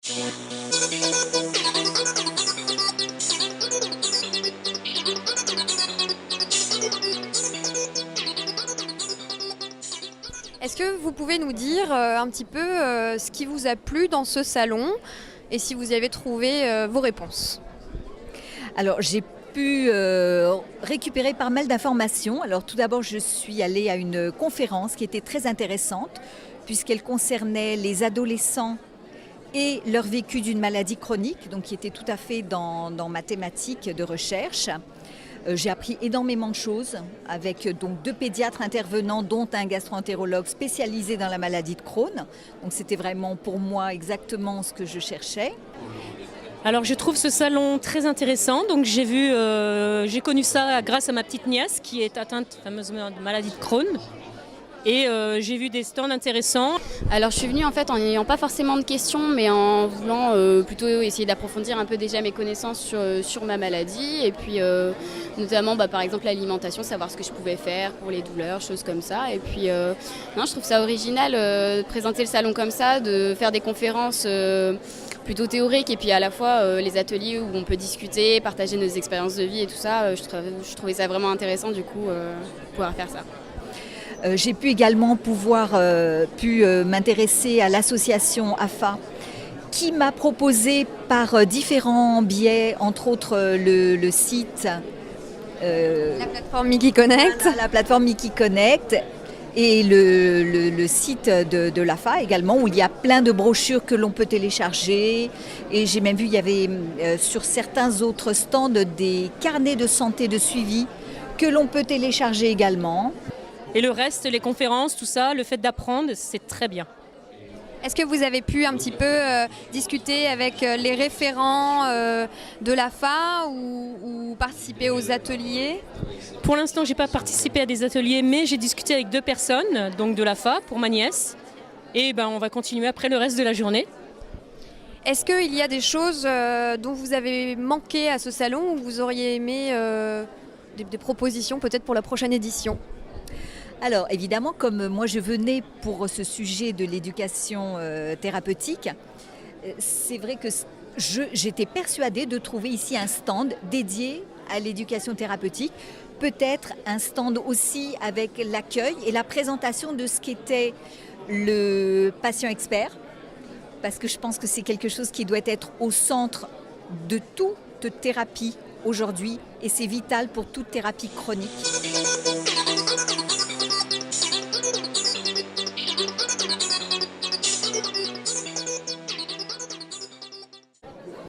Est-ce que vous pouvez nous dire un petit peu ce qui vous a plu dans ce salon et si vous y avez trouvé vos réponses? Alors, j'ai pu récupérer pas mal d'informations. Alors, tout d'abord, je suis allée à une conférence qui était très intéressante puisqu'elle concernait les adolescents et leur vécu d'une maladie chronique, donc qui était tout à fait dans ma thématique de recherche. J'ai appris énormément de choses avec donc 2 pédiatres intervenants, dont un gastro-entérologue spécialisé dans la maladie de Crohn. Donc c'était vraiment pour moi exactement ce que je cherchais. Alors je trouve ce salon très intéressant. Donc j'ai connu ça grâce à ma petite nièce qui est atteinte fameusement de maladie de Crohn. Et j'ai vu des stands intéressants. Alors je suis venue en fait en n'ayant pas forcément de questions, mais en voulant plutôt essayer d'approfondir un peu déjà mes connaissances sur ma maladie. Et puis notamment par exemple l'alimentation, savoir ce que je pouvais faire pour les douleurs, choses comme ça. Et puis non, je trouve ça original de présenter le salon comme ça, de faire des conférences plutôt théoriques et puis à la fois les ateliers où on peut discuter, partager nos expériences de vie et tout ça. Je trouvais ça vraiment intéressant du coup pouvoir faire ça. J'ai pu également m'intéresser à l'association AFA qui m'a proposé par différents biais, entre autres le site. La plateforme Mickey Connect. Voilà, la plateforme Mickey Connect et le site de l'AFA également où il y a plein de brochures que l'on peut télécharger. Et j'ai même vu, il y avait sur certains autres stands des carnets de santé de suivi que l'on peut télécharger également. Et le reste, les conférences, tout ça, le fait d'apprendre, c'est très bien. Est-ce que vous avez pu un petit peu discuter avec les référents de l'AFA ou participer aux ateliers? Pour l'instant, je n'ai pas participé à des ateliers, mais j'ai discuté avec 2 personnes, donc de l'AFA pour ma nièce. Et on va continuer après le reste de la journée. Est-ce qu'il y a des choses dont vous avez manqué à ce salon ou vous auriez aimé des propositions peut-être pour la prochaine édition? Alors évidemment, comme moi je venais pour ce sujet de l'éducation thérapeutique, c'est vrai que j'étais persuadée de trouver ici un stand dédié à l'éducation thérapeutique, peut-être un stand aussi avec l'accueil et la présentation de ce qu'était le patient expert, parce que je pense que c'est quelque chose qui doit être au centre de toute thérapie aujourd'hui et c'est vital pour toute thérapie chronique.